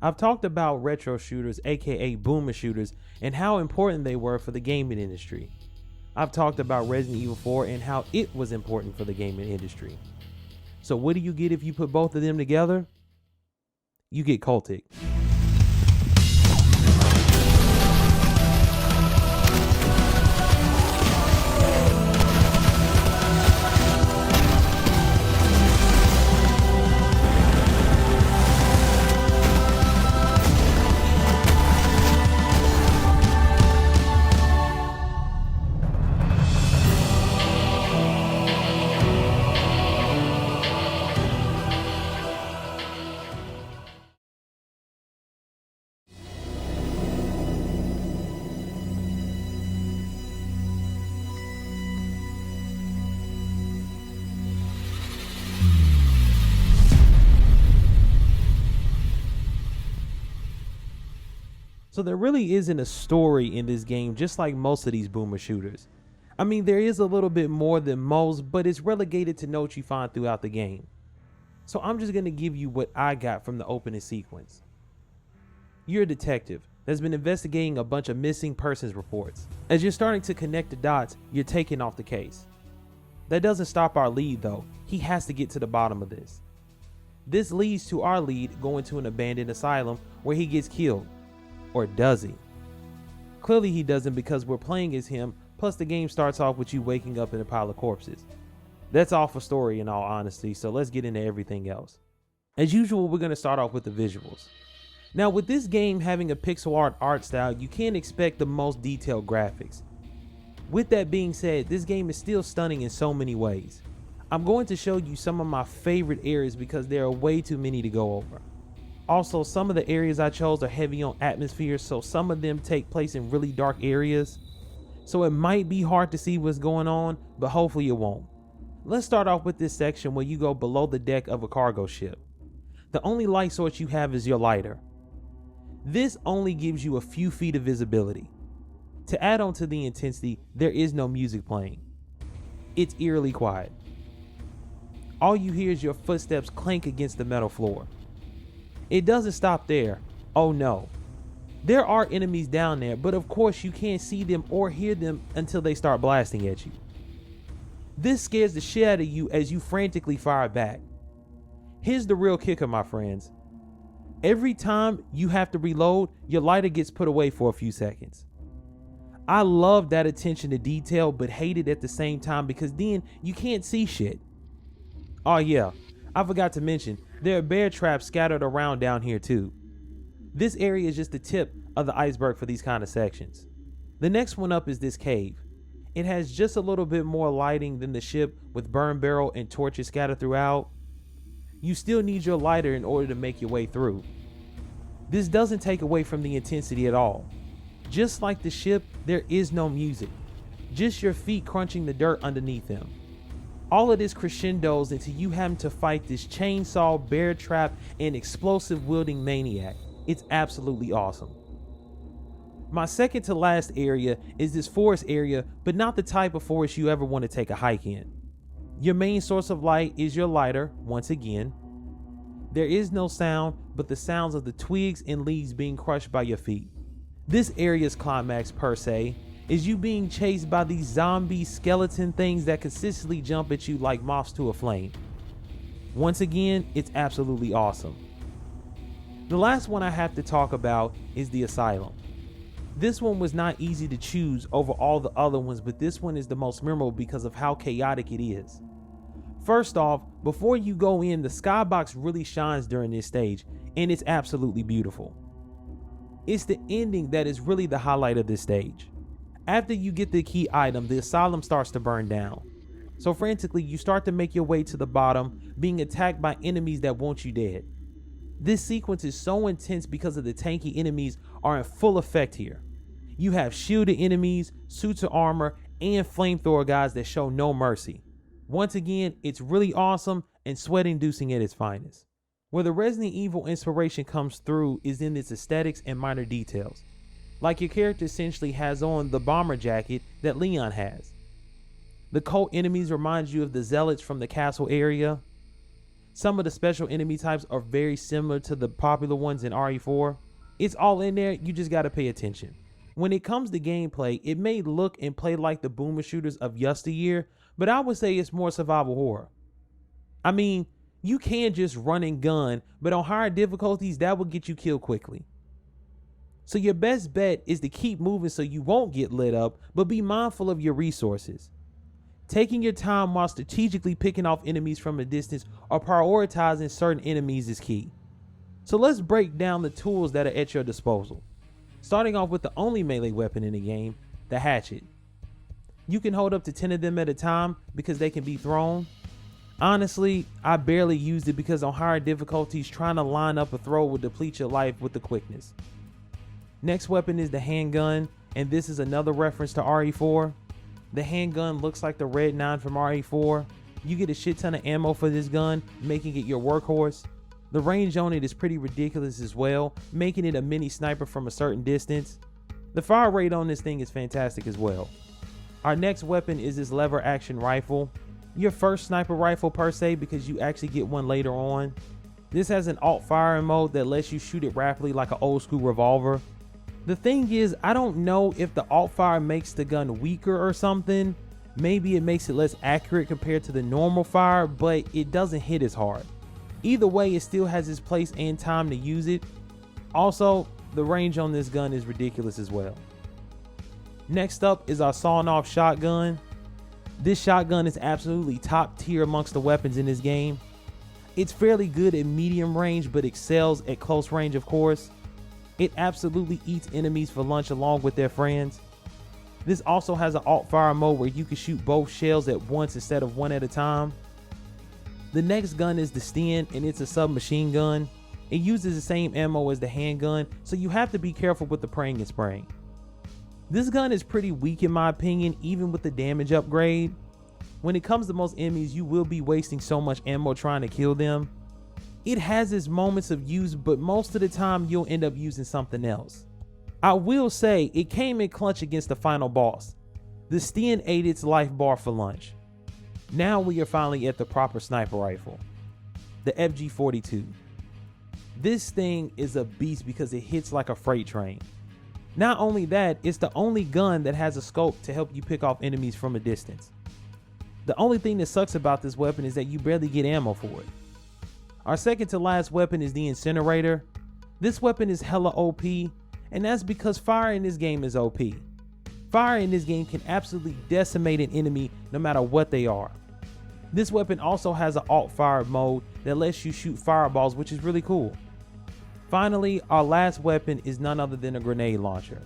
I've talked about retro shooters, aka boomer shooters, and how important they were for the gaming industry. I've talked about Resident Evil 4 and how it was important for the gaming industry. So what do you get if you put both of them together? You get Cultic. So there really isn't a story in this game, just like most of these boomer shooters. I mean, there is a little bit more than most, but it's relegated to notes you find throughout the game. So I'm just gonna give you what I got from the opening sequence. You're a detective that's been investigating a bunch of missing persons reports. As you're starting to connect the dots, you're taking off the case. That doesn't stop our lead though. He has to get to the bottom of this. This leads to our lead going to an abandoned asylum where he gets killed. Or does he? Clearly he doesn't, because we're playing as him, plus the game starts off with you waking up in a pile of corpses. That's all for story in all honesty, so let's get into everything else. As usual, we're going to start off with the visuals. Now with this game having a pixel art style, you can't expect the most detailed graphics. With that being said, this game is still stunning in so many ways. I'm going to show you some of my favorite areas because there are way too many to go over. Also, some of the areas I chose are heavy on atmosphere, so some of them take place in really dark areas. So it might be hard to see what's going on, but hopefully it won't. Let's start off with this section where you go below the deck of a cargo ship. The only light source you have is your lighter. This only gives you a few feet of visibility. To add on to the intensity, there is no music playing. It's eerily quiet. All you hear is your footsteps clank against the metal floor. It doesn't stop there. Oh no. There are enemies down there, but of course you can't see them or hear them until they start blasting at you. This scares the shit out of you as you frantically fire back. Here's the real kicker, my friends. Every time you have to reload, your lighter gets put away for a few seconds. I love that attention to detail, but hate it at the same time because then you can't see shit. Oh yeah, I forgot to mention, there are bear traps scattered around down here too. This area is just the tip of the iceberg for these kind of sections. The next one up is this cave. It has just a little bit more lighting than the ship with burn barrel and torches scattered throughout. You still need your lighter in order to make your way through. This doesn't take away from the intensity at all. Just like the ship, there is no music, just your feet crunching the dirt underneath them. All of this crescendos into you having to fight this chainsaw, bear trap, and explosive wielding maniac. It's absolutely awesome. My second to last area is this forest area, but not the type of forest you ever want to take a hike in. Your main source of light is your lighter, once again. There is no sound, but the sounds of the twigs and leaves being crushed by your feet. This area's climax, per se, is you being chased by these zombie skeleton things that consistently jump at you like moths to a flame. Once again, it's absolutely awesome. The last one I have to talk about is the asylum. This one was not easy to choose over all the other ones, but this one is the most memorable because of how chaotic it is. First off, before you go in, the skybox really shines during this stage, and it's absolutely beautiful. It's the ending that is really the highlight of this stage. After you get the key item, the asylum starts to burn down. So frantically, you start to make your way to the bottom, being attacked by enemies that want you dead. This sequence is so intense because of the tanky enemies are in full effect here. You have shielded enemies, suits of armor, and flamethrower guys that show no mercy. Once again, it's really awesome and sweat-inducing at its finest. Where the Resident Evil inspiration comes through is in its aesthetics and minor details. Like your character essentially has on the bomber jacket that Leon has. The cult enemies remind you of the zealots from the castle area. Some of the special enemy types are very similar to the popular ones in RE4. It's all in there, you just gotta pay attention. When it comes to gameplay, it may look and play like the boomer shooters of yesteryear, but I would say it's more survival horror. I mean, you can just run and gun, but on higher difficulties, that will get you killed quickly. So your best bet is to keep moving so you won't get lit up, but be mindful of your resources. Taking your time while strategically picking off enemies from a distance or prioritizing certain enemies is key. So let's break down the tools that are at your disposal. Starting off with the only melee weapon in the game, the hatchet. You can hold up to 10 of them at a time because they can be thrown. Honestly, I barely used it because on higher difficulties, trying to line up a throw would deplete your life with the quickness. Next weapon is the handgun, and this is another reference to RE4. The handgun looks like the Red 9 from RE4. You get a shit ton of ammo for this gun, making it your workhorse. The range on it is pretty ridiculous as well, making it a mini sniper from a certain distance. The fire rate on this thing is fantastic as well. Our next weapon is this lever action rifle. Your first sniper rifle per se, because you actually get one later on. This has an alt firing mode that lets you shoot it rapidly like an old school revolver. The thing is, I don't know if the alt fire makes the gun weaker or something. Maybe it makes it less accurate compared to the normal fire, but it doesn't hit as hard. Either way, it still has its place and time to use it. Also, the range on this gun is ridiculous as well. Next up is our sawn-off shotgun. This shotgun is absolutely top tier amongst the weapons in this game. It's fairly good at medium range, but excels at close range, of course. It absolutely eats enemies for lunch along with their friends. This also has an alt fire mode where you can shoot both shells at once instead of one at a time. The next gun is the Sten, and it's a submachine gun. It uses the same ammo as the handgun, so you have to be careful with the praying and spraying. This gun is pretty weak in my opinion, even with the damage upgrade. When it comes to most enemies, you will be wasting so much ammo trying to kill them. It has its moments of use, but most of the time you'll end up using something else. I will say it came in clutch against the final boss. The Sten ate its life bar for lunch. Now we are finally at the proper sniper rifle, the FG42. This thing is a beast because it hits like a freight train. Not only that, it's the only gun that has a scope to help you pick off enemies from a distance. The only thing that sucks about this weapon is that you barely get ammo for it. Our second to last weapon is the incinerator. This weapon is hella OP, and that's because fire in this game is OP. Fire in this game can absolutely decimate an enemy no matter what they are. This weapon also has an alt fire mode that lets you shoot fireballs, which is really cool. Finally, our last weapon is none other than a grenade launcher.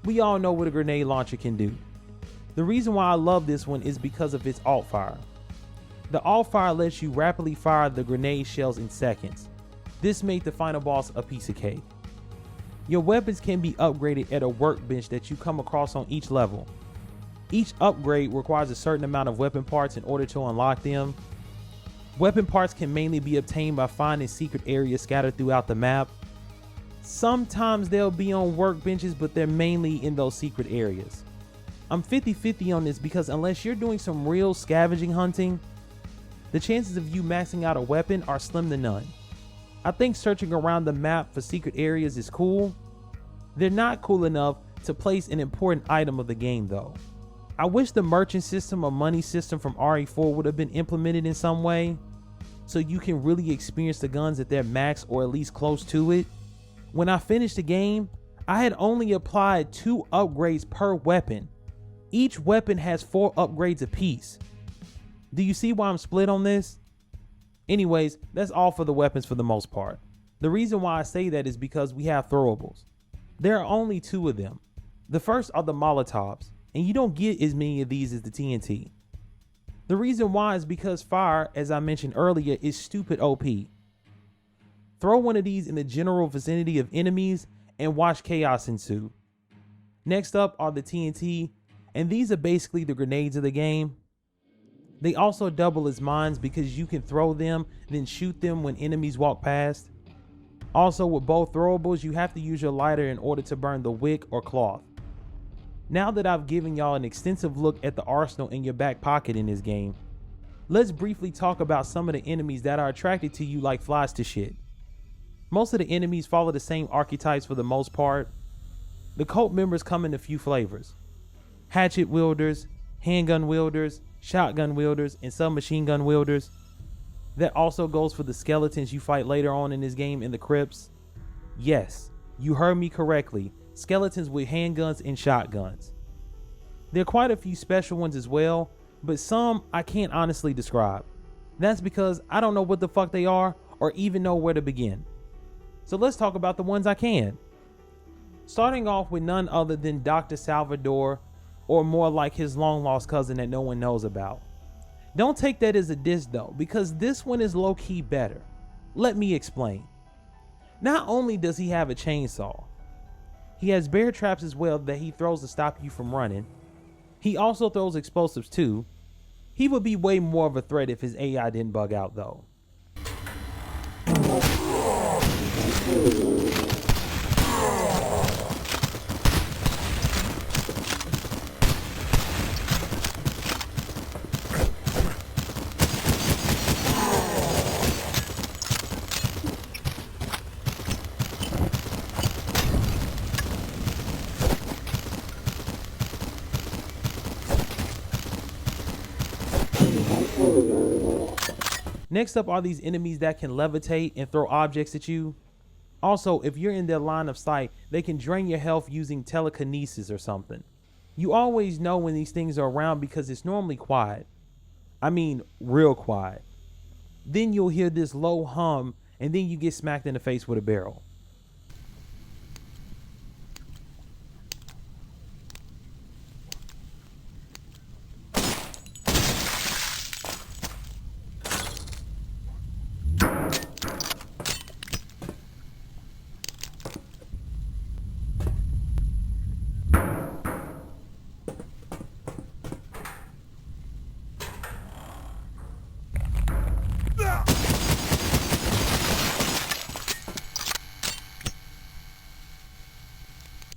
We all know what a grenade launcher can do. The reason why I love this one is because of its alt fire. The alt fire lets you rapidly fire the grenade shells in seconds. This made the final boss a piece of cake. Your weapons can be upgraded at a workbench that you come across on each level. Each upgrade requires a certain amount of weapon parts in order to unlock them. Weapon parts can mainly be obtained by finding secret areas scattered throughout the map. Sometimes they'll be on workbenches, but they're mainly in those secret areas. I'm 50-50 on this because unless you're doing some real scavenging hunting, the chances of you maxing out a weapon are slim to none. I think searching around the map for secret areas is cool. They're not cool enough to place an important item of the game though. I wish the merchant system or money system from RE4 would have been implemented in some way, so you can really experience the guns at their max or at least close to it. When I finished the game, I had only applied 2 upgrades per weapon. Each weapon has 4 upgrades apiece. Do you see why I'm split on this? Anyways, that's all for the weapons for the most part. The reason why I say that is because we have throwables. There are only 2 of them. The first are the Molotovs, and you don't get as many of these as the TNT. The reason why is because fire, as I mentioned earlier, is stupid OP. Throw one of these in the general vicinity of enemies and watch chaos ensue. Next up are the TNT, and these are basically the grenades of the game. They also double as mines because you can throw them, then shoot them when enemies walk past. Also, with both throwables, you have to use your lighter in order to burn the wick or cloth. Now that I've given y'all an extensive look at the arsenal in your back pocket in this game, let's briefly talk about some of the enemies that are attracted to you like flies to shit. Most of the enemies follow the same archetypes for the most part. The cult members come in a few flavors: hatchet wielders, handgun wielders, shotgun wielders, and submachine gun wielders. That also goes for the skeletons you fight later on in this game in the crypts. Yes, you heard me correctly, skeletons with handguns and shotguns. There are quite a few special ones as well, but some I can't honestly describe. That's because I don't know what the fuck they are or even know where to begin. So let's talk about the ones I can. Starting off with none other than Dr. Salvador, or more like his long lost cousin that no one knows about. Don't take that as a diss though, because this one is low key better. Let me explain. Not only does he have a chainsaw, he has bear traps as well that he throws to stop you from running. He also throws explosives too. He would be way more of a threat if his AI didn't bug out though. Next up are these enemies that can levitate and throw objects at you. Also, if you're in their line of sight, they can drain your health using telekinesis or something. You always know when these things are around because it's normally quiet. I mean, real quiet. Then you'll hear this low hum and then you get smacked in the face with a barrel.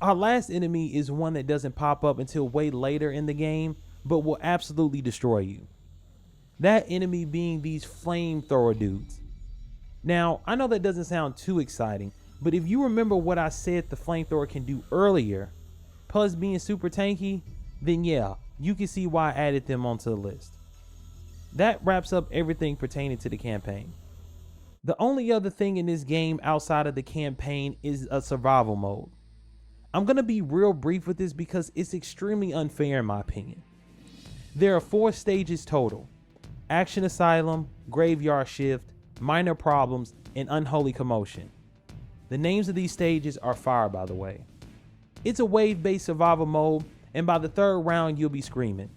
Our last enemy is one that doesn't pop up until way later in the game, but will absolutely destroy you. That enemy being these flamethrower dudes. Now, I know that doesn't sound too exciting, but if you remember what I said the flamethrower can do earlier, plus being super tanky, then yeah, you can see why I added them onto the list. That wraps up everything pertaining to the campaign. The only other thing in this game outside of the campaign is a survival mode. I'm going to be real brief with this because it's extremely unfair in my opinion. There are 4 stages total: Action Asylum, Graveyard Shift, Minor Problems, and Unholy Commotion. The names of these stages are fire, by the way. It's a wave-based survival mode, and by the 3rd round you'll be screaming.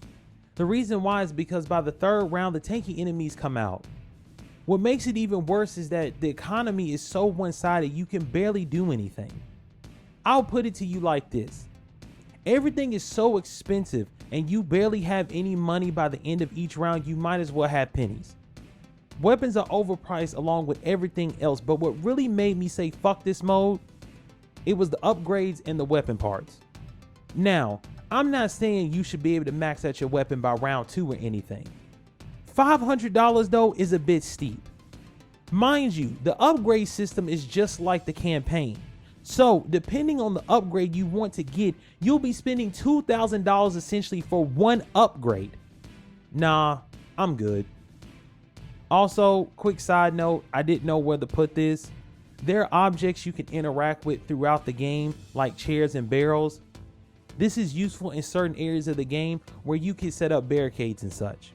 The reason why is because by the 3rd round the tanky enemies come out. What makes it even worse is that the economy is so one-sided you can barely do anything. I'll put it to you like this: everything is so expensive and you barely have any money by the end of each round, you might as well have pennies. Weapons are overpriced along with everything else, but what really made me say fuck this mode, it was the upgrades and the weapon parts. Now, I'm not saying you should be able to max out your weapon by round 2 or anything. $500 though is a bit steep. Mind you, the upgrade system is just like the campaign. So depending on the upgrade you want to get, you'll be spending $2,000 essentially for one upgrade. Nah, I'm good. Also, quick side note, I didn't know where to put this. There are objects you can interact with throughout the game, like chairs and barrels. This is useful in certain areas of the game where you can set up barricades and such.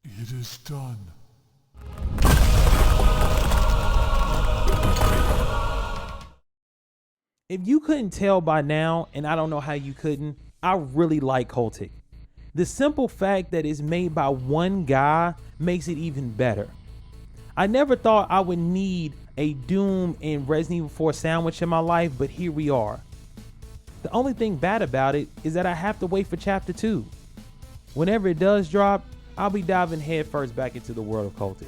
It is done. If you couldn't tell by now, and I don't know how you couldn't, I really like Cultic. The simple fact that it's made by one guy makes it even better. I never thought I would need a Doom and Resident Evil 4 sandwich in my life, but here we are. The only thing bad about it is that I have to wait for chapter 2. Whenever it does drop, I'll be diving headfirst back into the world of Cultic.